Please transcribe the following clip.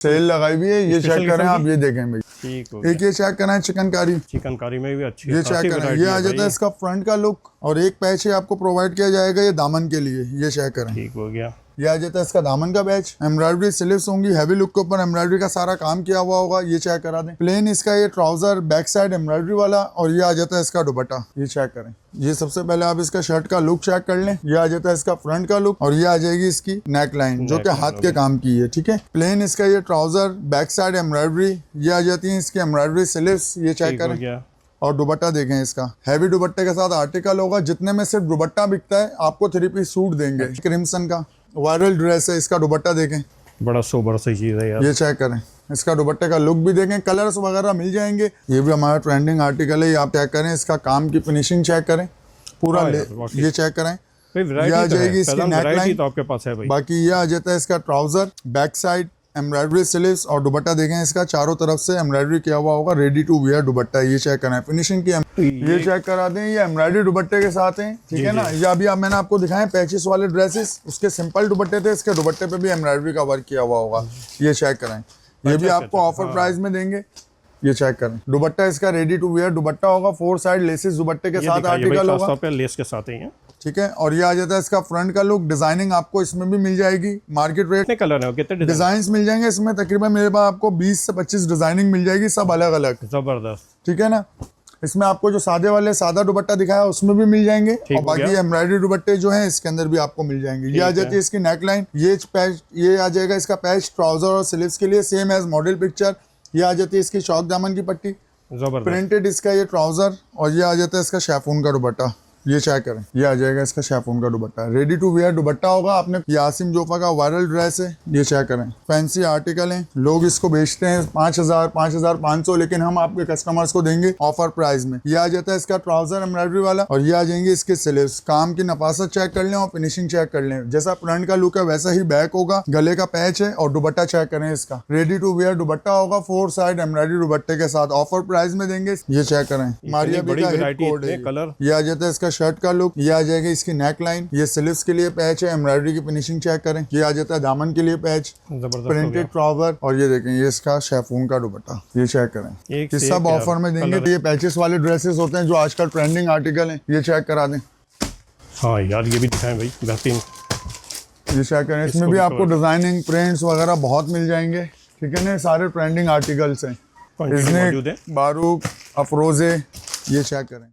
Cell लगाई हुई है, ये चेक करें आप, ये देखें भाई, ठीक हो एक ये चेक करें चिकनकारी, चिकनकारी में भी अच्छी ये चेक करें, ये आ जाता है इसका फ्रंट का लुक, और एक पैच आपको प्रोवाइड किया जाएगा ये दामन के लिए, ये चेक करें, ठीक हो गया। ये आ जाता है इसका दामन का बैच, एम्ब्रॉयडरी स्लीव्स होंगी, हैवी लुक के ऊपर एम्ब्रॉयडरी का सारा काम किया हुआ होगा, ये चेक करा दें। प्लेन इसका ये ट्राउजर बैक साइड एम्ब्रॉयडरी वाला, और ये आ जाता है इसका दुपट्टा, ये चेक करें। ये सबसे पहले आप इसका शर्ट का लुक चेक कर लें, ये आ जाता है इसका फ्रंट का लुक, और ये आ जाएगी इसकी नेक लाइन जो कि हाथ के काम की है, ठीक है। प्लेन इसका ये ट्राउजर बैक साइड एम्ब्रॉयडरी, ये आ जाती है इसकी एम्ब्रॉयडरी स्लीव्स, ये चेक करें। और दुपट्टा देखें इसका, हैवी दुपट्टे के साथ आर्टिकल होगा, जितने में सिर्फ दुपट्टा बिकता है आपको 3 पीस सूट देंगे। क्रिम्सन का वायरल ड्रेस है, इसका दुपट्टा देखें, बड़ा सोबर सी चीज है यार, ये चेक करें। इसका दुपट्टे का लुक भी देखें, कलर्स वगैरह मिल जाएंगे, ये भी हमारा ट्रेंडिंग आर्टिकल है, ये आप चेक करें, इसका काम की फिनिशिंग चेक करें पूरा, ये चेक करें। ये आ जाएगी इसकी नेक लाइन तो आपके पास है भाई। बाकी ये आ जाता है इसका trouser back side embroidery sleeves, और दुपट्टा देखें इसका चारों तरफ से एम्ब्रॉयडरी किया हुआ होगा, रेडी टू वेयर दुपट्टा, ये चेक करें फिनिशिंग की, ये चेक करा दें, ये एम्ब्रॉयडरी दुपट्टे के साथ हैं, ठीक है ना। ये अभी मैंने आपको दिखाए पैचेस वाले ड्रेसेस, उसके सिंपल दुपट्टे थे, इसके दुपट्टे पे भी एम्ब्रॉयडरी का वर्क किया हुआ होगा, ये चेक करें। ये भी आपको ऑफर प्राइस में देंगे, ये चेक करें। दुपट्टा इसका रेडी टू वेयर दुपट्टा होगा, 4 साइड लेसेस दुपट्टे के साथ आर्टिकल होगा, लेस के साथ ही है, ठीक है। और ये आ जाता है इसका फ्रंट का लुक, डिजाइनिंग आपको इसमें भी मिल जाएगी, मार्केट रेट कलर है, कितने डिजाइन मिल जाएंगे इसमें, तकरीबन मेरे पास आपको 20 से 25 डिजाइनिंग मिल जाएगी, सब अलग अलग, जबरदस्त, ठीक है ना। इसमें आपको जो सादा दुपट्टा दिखाया उसमें भी मिल जाएंगे, और बाकी एम्ब्रॉयडरी दुपट्टे जो हैं इसके अंदर भी आपको मिल जाएंगे। ये आ जाती है इसकी नेक लाइन, ये पैच, ये आ जाएगा इसका पैच ट्राउजर और स्लीव्स के लिए, सेम एज मॉडल पिक्चर। ये आ जाती है इसकी चौक दामन की पट्टी, प्रिंटेड इसका ये ट्राउजर, और ये आ जाता है इसका शैफून का दुपट्टा, ये चेक करें। ये आ जाएगा इसका शैफून का dupatta, ready to wear dupatta होगा। आपने यासिम जोफा का वायरल ड्रेस है, ये चेक करें, फैंसी आर्टिकल है, लोग इसको बेचते हैं 5000 5500, लेकिन हम आपके कस्टमर्स को देंगे ऑफर प्राइस में। ये आ जाता है इसका ट्राउजर एम्ब्रॉयडरी वाला, और ये आ जाएंगे इसके स्लीव्स। काम की नफासत चेक कर लें और फिनिशिंग चेक कर लें, जैसा फ्रंट का लुक है वैसा ही बैक होगा, गले का पैच है, और दुपट्टा चेक करें इसका, रेडी टू वेयर दुपट्टा होगा, 4 साइड एम्ब्रॉयडरी दुपट्टे के साथ, ऑफर प्राइस में देंगे, ये चेक करें। मारिया बी का हिट कोड है कलर। ये आ जाता है इसका शर्ट का लुक, ये आ जाएगा इसकी नेक लाइन, ये स्लीव्स के लिए पैच है, एम्ब्रॉयडरी की फिनिशिंग चेक करें। ये आ जाता है दामन के लिए पैच, प्रिंटेड ट्राउजर, और ये देखें ये इसका शैफून का दुपट्टा, ये चेक करें। ये सब ऑफर में देंगे। ये पैचेस वाले ड्रेसेस होते हैं जो आजकल ट्रेंडिंग आर्टिकल हैं, ये चेक करा दें। हाँ यार ये भी दिखाएं भाई, बेहतरीन, ये चेक करें। इसमें भी आपको डिजाइनिंग प्रिंट्स वगैरह बहुत मिल जाएंगे, ठीक है ना। सारे ट्रेंडिंग आर्टिकल्स हैं, बारूक, अफरोजे, ये चेक करें।